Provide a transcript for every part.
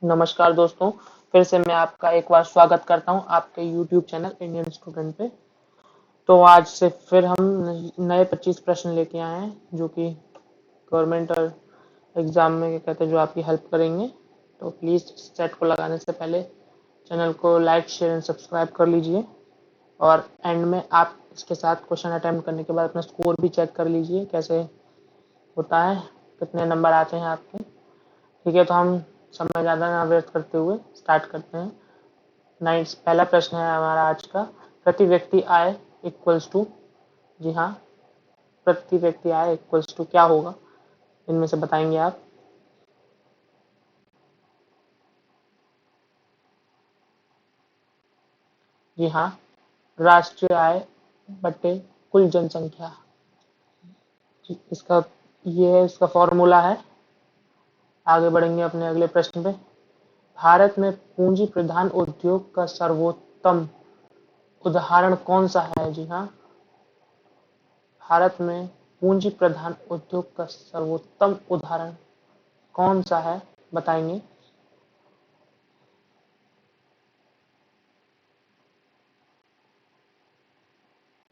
नमस्कार दोस्तों, फिर से मैं आपका एक बार स्वागत करता हूं आपके YouTube चैनल इंडियन स्टूडेंट पे। तो आज से फिर हम नए 25 प्रश्न लेके आए हैं जो कि गवर्नमेंट और एग्जाम में क्या कहते हैं जो आपकी हेल्प करेंगे। तो प्लीज़ सेट को लगाने से पहले चैनल को लाइक शेयर एंड सब्सक्राइब कर लीजिए और एंड में आप इसके साथ क्वेश्चन अटेम्प्ट करने के बाद अपना स्कोर भी चेक कर लीजिए कैसे होता है, कितने नंबर आते हैं आपके। ठीक है, तो हम समय ज़्यादा ना व्यर्थ करते हुए स्टार्ट करते हैं। पहला प्रश्न है हमारा आज का, प्रति व्यक्ति आय इक्वल्स टू। जी हाँ, प्रति व्यक्ति आय इक्वल्स टू क्या होगा, इनमें से बताएंगे आप। जी हाँ, राष्ट्रीय आय बटे कुल जनसंख्या। इसका ये है, इसका फॉर्मूला है। आगे बढ़ेंगे अपने अगले प्रश्न पे। भारत में पूंजी प्रधान उद्योग का सर्वोत्तम उदाहरण कौन सा है। जी हाँ, भारत में पूंजी प्रधान उद्योग का सर्वोत्तम उदाहरण कौन सा है, बताएंगे।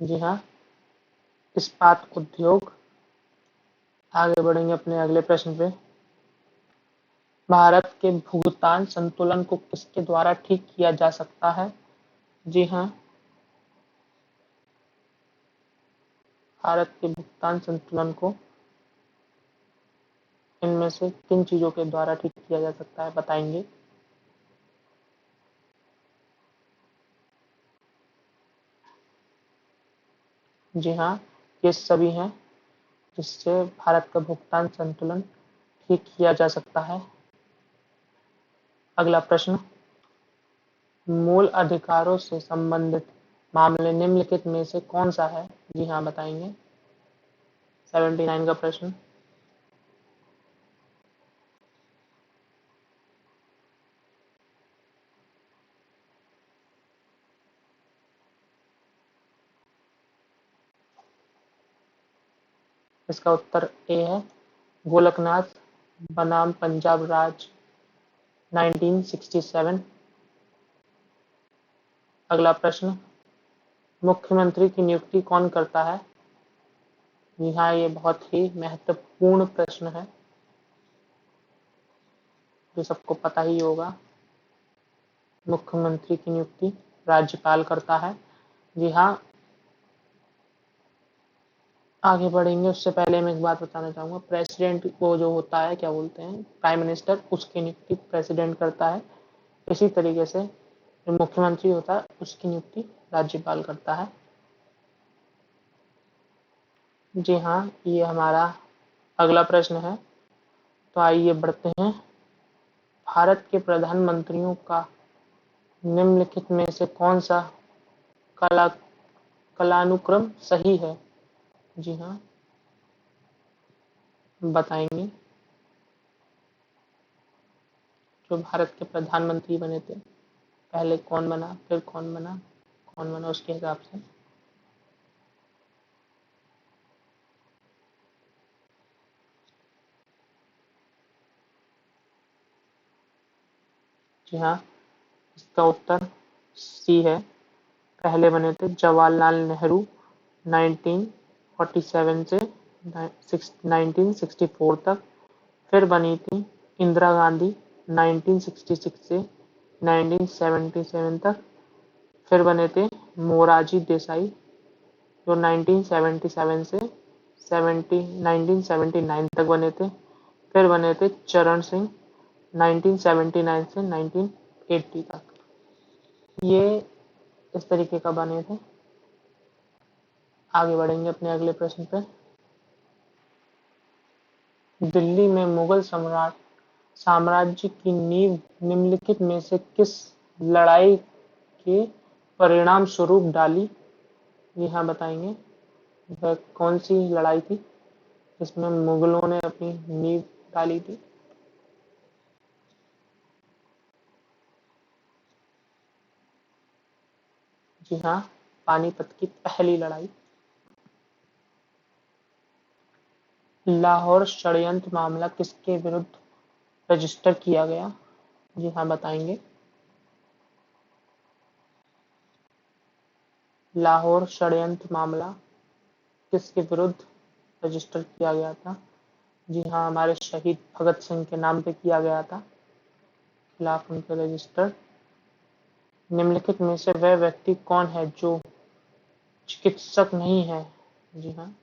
जी हाँ, इस्पात उद्योग। आगे बढ़ेंगे अपने अगले प्रश्न पे। भारत के भुगतान संतुलन को किसके द्वारा ठीक किया जा सकता है। जी हाँ, भारत के भुगतान संतुलन को इनमें से किन चीजों के द्वारा ठीक किया जा सकता है, बताएंगे। जी हाँ, ये सभी हैं जिससे भारत का भुगतान संतुलन ठीक किया जा सकता है। अगला प्रश्न, मूल अधिकारों से संबंधित मामले निम्नलिखित में से कौन सा है। जी हाँ, बताएंगे। 79 का प्रश्न। इसका उत्तर ए है, गोलकनाथ बनाम पंजाब राज 1967। अगला प्रश्न, मुख्यमंत्री की नियुक्ति कौन करता है। जी हाँ, ये बहुत ही महत्वपूर्ण प्रश्न है जो सबको पता ही होगा। मुख्यमंत्री की नियुक्ति राज्यपाल करता है। जी हाँ, आगे बढ़ेंगे उससे पहले मैं एक बात बताना चाहूँगा। प्रेसिडेंट को जो होता है, क्या बोलते हैं, प्राइम मिनिस्टर, उसकी नियुक्ति प्रेसिडेंट करता है। इसी तरीके से जो मुख्यमंत्री होता है उसकी नियुक्ति राज्यपाल करता है। जी हाँ, ये हमारा अगला प्रश्न है। तो आइए बढ़ते हैं। भारत के प्रधानमंत्रियों का निम्नलिखित में से कौन सा कला कालानुक्रम सही है। जी हाँ, बताएंगे। जो भारत के प्रधानमंत्री बने थे, पहले कौन बना, फिर कौन बना, कौन बना, उसके हिसाब से। जी हाँ, इसका उत्तर सी है। पहले बने थे जवाहरलाल नेहरू 1947 से 1964 तक। फिर बनी थी इंदिरा गांधी 1966 से 1977 तक। फिर बने थे मोरारजी देसाई जो 1977 से 1979 तक बने थे। फिर बने थे चरण सिंह 1979 से 1980 तक। ये इस तरीके का बने थे। आगे बढ़ेंगे अपने अगले प्रश्न पे। दिल्ली में मुगल सम्राट साम्राज्य की नींव निम्नलिखित में से किस लड़ाई के परिणाम स्वरूप डाली। यहाँ बताएंगे वह कौन सी लड़ाई थी जिसमें मुगलों ने अपनी नींव डाली थी। जी हाँ, पानीपत की पहली लड़ाई। लाहौर षड्यंत्र मामला किसके विरुद्ध रजिस्टर किया गया। जी हाँ, बताएंगे। लाहौर षड्यंत्र मामला किसके विरुद्ध रजिस्टर किया गया था? जी हाँ, हमारे शहीद भगत सिंह के नाम पे किया गया था, खिलाफ उनके रजिस्टर। निम्नलिखित में से वह व्यक्ति कौन है जो चिकित्सक नहीं है? जी हाँ,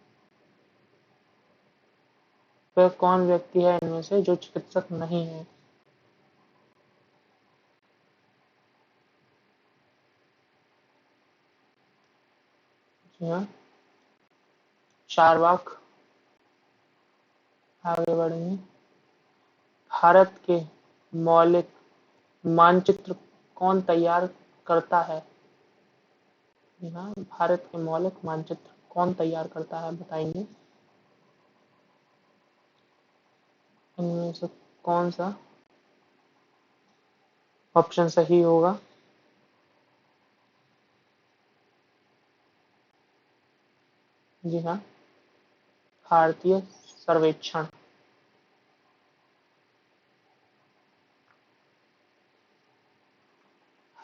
वह कौन व्यक्ति है इनमें से जो चिकित्सक नहीं है? जी हाँ, चारवाक। आगे बढ़ेंगे। भारत के मौलिक मानचित्र कौन तैयार करता है? जी हाँ, भारत के मौलिक मानचित्र कौन तैयार करता है, बताएंगे। इनमें से कौन सा ऑप्शन सही होगा? जी हाँ, भारतीय सर्वेक्षण।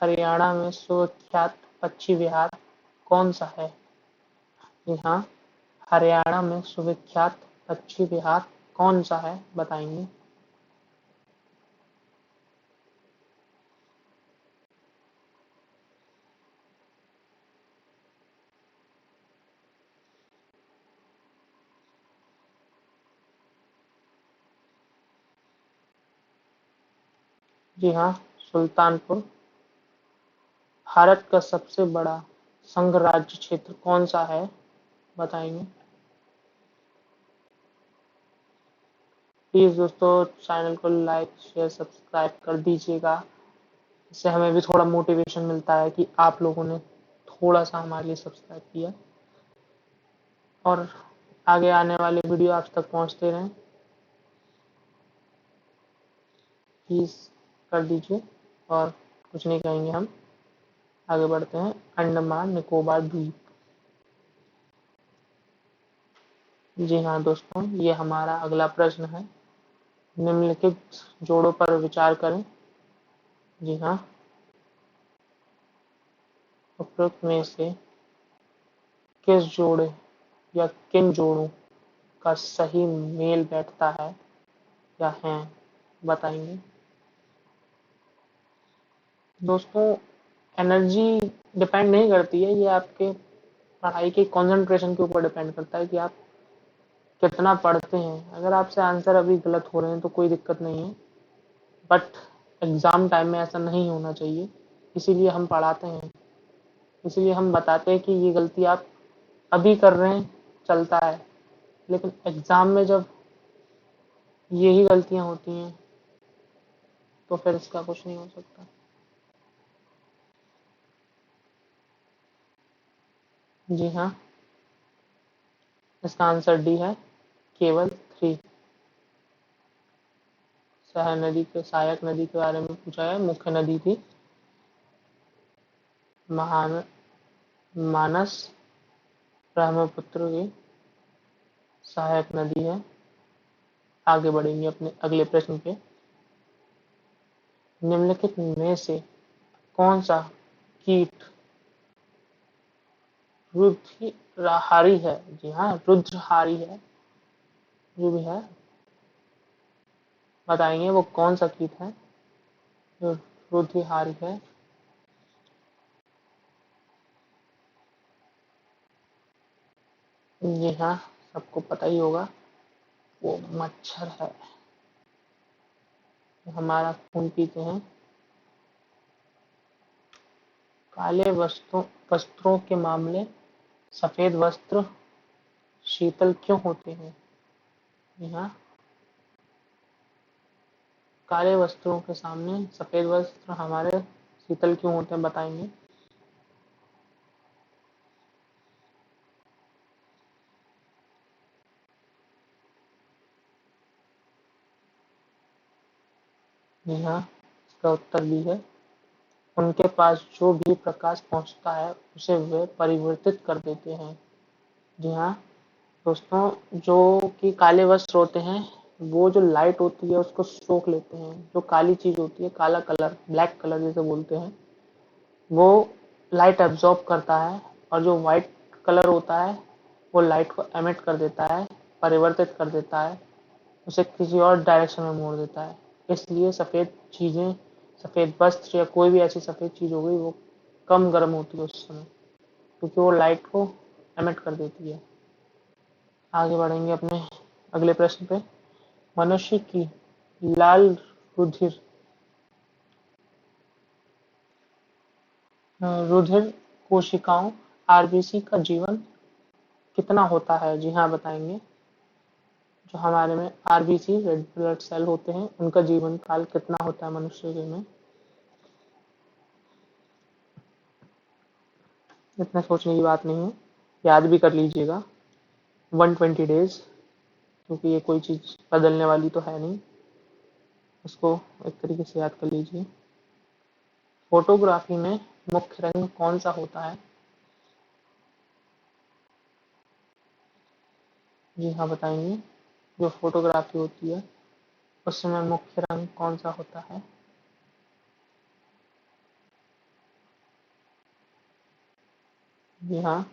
हरियाणा में सुविख्यात पक्षी विहार कौन सा है? जी हाँ, हरियाणा में सुविख्यात पक्षी विहार कौन सा है, बताएंगे। जी हाँ, सुल्तानपुर। भारत का सबसे बड़ा संघ राज्य क्षेत्र कौन सा है, बताएंगे। प्लीज दोस्तों, चैनल को लाइक शेयर सब्सक्राइब कर दीजिएगा। इससे हमें भी थोड़ा मोटिवेशन मिलता है कि आप लोगों ने थोड़ा सा हमारे लिए सब्सक्राइब किया, और आगे आने वाले वीडियो आप तक पहुंचते रहें। प्लीज कर दीजिए, और कुछ नहीं कहेंगे हम। आगे बढ़ते हैं। अंडमान निकोबार द्वीप। जी हाँ दोस्तों, ये हमारा अगला प्रश्न है। निम्नलिखित जोड़ों पर विचार करें। जी हाँ, उपरोक्त में से किस जोड़े या किन जोड़ों का सही मेल बैठता है या है, बताएंगे। दोस्तों, एनर्जी डिपेंड नहीं करती है, ये आपके पढ़ाई के कंसंट्रेशन के ऊपर डिपेंड करता है कि आप कितना पढ़ते हैं। अगर आपसे आंसर अभी गलत हो रहे हैं तो कोई दिक्कत नहीं है, बट एग्जाम टाइम में ऐसा नहीं होना चाहिए। इसीलिए हम पढ़ाते हैं, इसीलिए हम बताते हैं कि ये गलती आप अभी कर रहे हैं, चलता है, लेकिन एग्जाम में जब यही गलतियां होती हैं तो फिर इसका कुछ नहीं हो सकता। जी हाँ, इसका आंसर डी है, केवल 3। सहायक नदी के बारे में पूछा है। मुख्य नदी थी महान मानस, ब्रह्मपुत्र की सहायक नदी है। आगे बढ़ेंगे अपने अगले प्रश्न पे। निम्नलिखित में से कौन सा कीट रुद्रहारी है? जी हाँ, रुद्रहारी है, जो भी है, बताएंगे वो कौन सा कीट है जो रुद्रहारी है। जी हाँ, सबको पता ही होगा, वो मच्छर है, हमारा खून पीते हैं। काले वस्त्रों के मामले सफेद वस्त्र शीतल क्यों होते हैं? जी हाँ, काले वस्त्रों के सामने सफेद वस्त्र हमारे शीतल क्यों होते हैं, बताएंगे। जी हाँ, इसका उत्तर भी है, उनके पास जो भी प्रकाश पहुंचता है उसे वे परिवर्तित कर देते हैं। जी हाँ दोस्तों, जो कि काले वस्त्र होते हैं वो जो लाइट होती है उसको सोख लेते हैं। जो काली चीज होती है, काला कलर, ब्लैक कलर जिसे बोलते हैं, वो लाइट एब्जॉर्ब करता है, और जो व्हाइट कलर होता है वो लाइट को एमिट कर देता है, परिवर्तित कर देता है, उसे किसी और डायरेक्शन में मोड़ देता है। इसलिए सफ़ेद चीज़ें, सफ़ेद वस्त्र या कोई भी ऐसी सफ़ेद चीज़ हो गई, वो कम गर्म होती है उस समय, क्योंकि वो लाइट को एमिट कर देती है। आगे बढ़ेंगे अपने अगले प्रश्न पे। मनुष्य की लाल रुधिर रुधिर कोशिकाओं, आरबीसी का जीवन कितना होता है? जी हाँ, बताएंगे। जो हमारे में आरबीसी, रेड ब्लड सेल होते हैं, उनका जीवन काल कितना होता है मनुष्य के में? इतना सोचने की बात नहीं है, याद भी कर लीजिएगा। 120 डेज, क्योंकि ये कोई चीज़ बदलने वाली तो है नहीं, उसको एक तरीके से याद कर लीजिए। फोटोग्राफी में मुख्य रंग कौन सा होता है? जी हाँ, बताएंगे। जो फोटोग्राफी होती है उसमें मुख्य रंग कौन सा होता है? जी हाँ,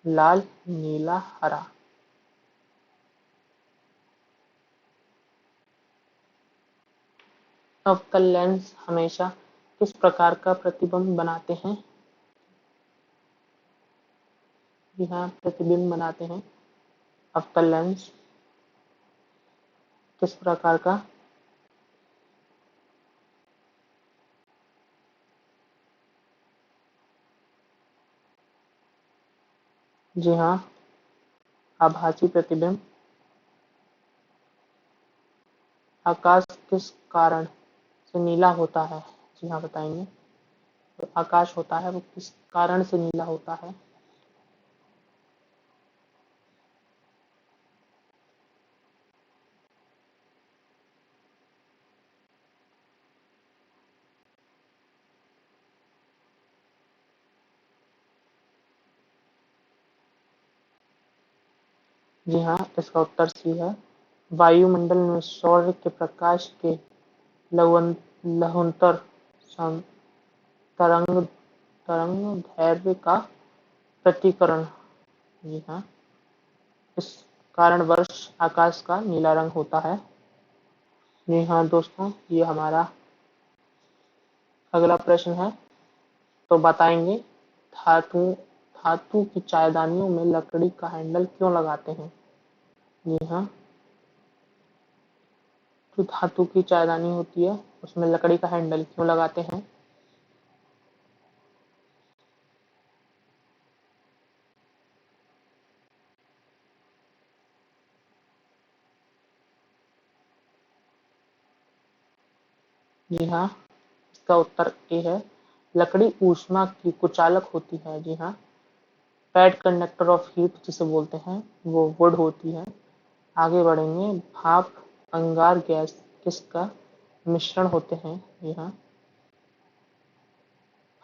लाल, नीला, हरा। अवतल लेंस हमेशा किस प्रकार का प्रतिबिंब बनाते हैं? जी हाँ, प्रतिबिंब बनाते हैं। अवतल लेंस किस प्रकार का? जी हाँ, आभासी प्रतिबिंब। आकाश किस कारण से नीला होता है? जी हाँ, बताएंगे। जो आकाश होता है वो किस कारण से नीला होता है? जी हाँ, इसका उत्तर सी है। वायुमंडल में सौर्य के प्रकाश के लहुंतर सं- तरंग तरंग दैर्घ्य का प्रतिकरण। जी हाँ, इस कारणवश आकाश का नीला रंग होता है। जी हाँ दोस्तों, ये हमारा अगला प्रश्न है। तो बताएंगे, धातु धातु की चायदानियों में लकड़ी का हैंडल क्यों लगाते हैं? जी हाँ, जो धातु की चायदानी होती है उसमें लकड़ी का हैंडल क्यों लगाते हैं? जी हाँ, इसका उत्तर ए है। लकड़ी ऊष्मा की कुचालक होती है। जी हाँ, पैड कंडक्टर ऑफ हीट जिसे बोलते हैं, वो वुड होती है। आगे बढ़ेंगे। भाप, अंगार गैस किसका मिश्रण होते हैं? जी हाँ,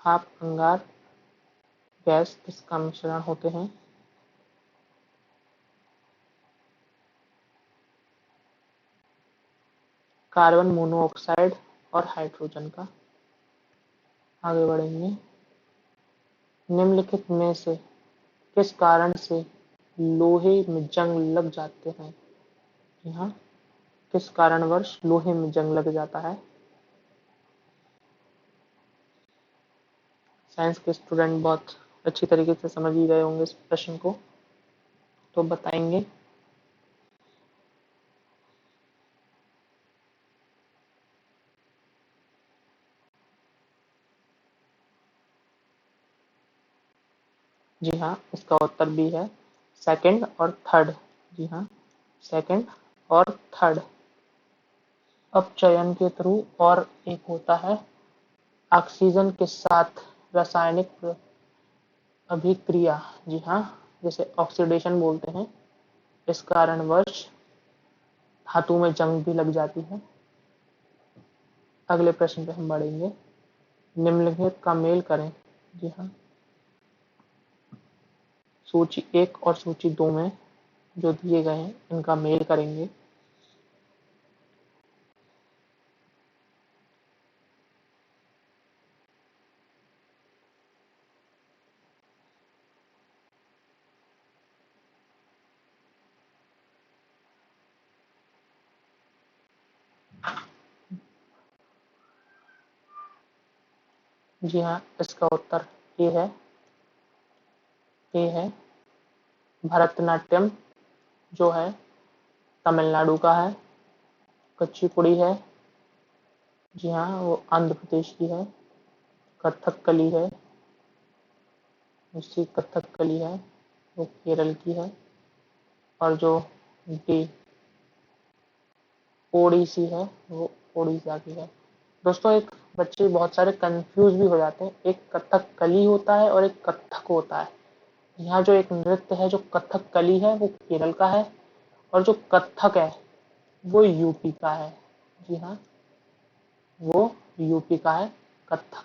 भाप, अंगार गैस किसका मिश्रण होते हैं? कार्बन मोनोऑक्साइड और हाइड्रोजन का। आगे बढ़ेंगे। निम्नलिखित में से किस कारण से लोहे में जंग लग जाते हैं? जी हाँ, किस कारणवश लोहे में जंग लग जाता है? साइंस के स्टूडेंट बहुत अच्छी तरीके से समझ ही गए होंगे इस प्रश्न को, तो बताएंगे। जी हाँ, इसका उत्तर भी है सेकंड और थर्ड। जी हाँ, सेकंड और थर्ड। अपचयन के थ्रू, और एक होता है ऑक्सीजन के साथ रासायनिक अभिक्रिया। जी हाँ, जिसे ऑक्सीडेशन बोलते हैं। इस कारणवश धातु में जंग भी लग जाती है। अगले प्रश्न पे हम बढ़ेंगे। निम्नलिखित का मेल करें। जी हाँ, सूची 1 और सूची 2 में जो दिए गए हैं इनका मेल करेंगे। जी हाँ, इसका उत्तर ए है भरतनाट्यम, जो है तमिलनाडु का है। कुचिपुड़ी है, जी हाँ, वो आंध्र प्रदेश की है। कथकली है, दूसरी कथकली है, वो केरल की है। और जो डी ओडिसी है, वो ओडिशा की है। दोस्तों, एक बच्चे बहुत सारे कंफ्यूज भी हो जाते हैं, एक कथकली होता है और एक कथक होता है। यहाँ जो एक नृत्य है जो कथकली है वो केरल का है, और जो कथक है वो यूपी का है। जी हाँ, वो यूपी का है कथक।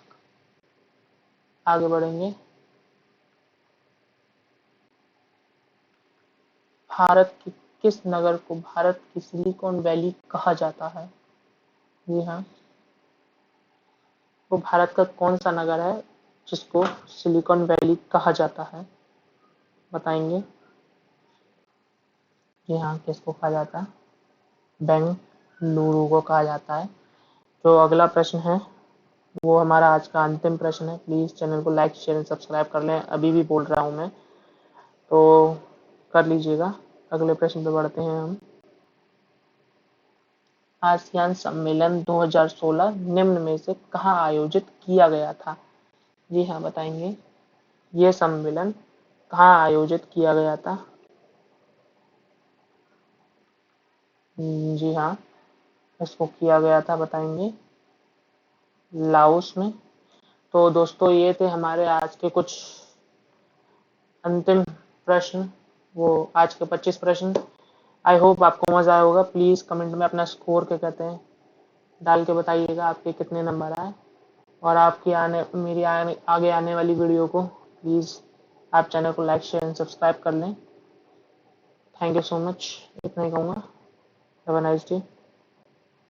आगे बढ़ेंगे। भारत की किस नगर को भारत की सिलिकॉन वैली कहा जाता है? जी हाँ, वो भारत का कौन सा नगर है जिसको सिलिकॉन वैली कहा जाता है? बताएंगे। जी हाँ, किसको कहा जाता है? बेंगलुरु को कहा जाता है। जो अगला प्रश्न है वो हमारा आज का अंतिम प्रश्न है। प्लीज चैनल को लाइक शेयर एंड सब्सक्राइब कर लें, अभी भी बोल रहा हूँ मैं, तो कर लीजिएगा। अगले प्रश्न पे बढ़ते हैं हम। आसियान सम्मेलन 2016 निम्न में से कहाँ आयोजित किया गया था? जी हाँ, बताएंगे। ये सम्मेलन कहाँ आयोजित किया गया था? जी हाँ, इसको किया गया था, बताएंगे, लाओस में। तो दोस्तों, ये थे हमारे आज के कुछ अंतिम प्रश्न, वो आज के 25 प्रश्न। आई होप आपको मजा आया होगा। प्लीज कमेंट में अपना स्कोर क्या कहते हैं डाल के बताइएगा, आपके कितने नंबर आए। और आपकी आगे आने वाली वीडियो को प्लीज आप चैनल को लाइक शेयर एंड सब्सक्राइब कर लें। थैंक यू सो मच, इतना ही कहूँगा। Have a nice day.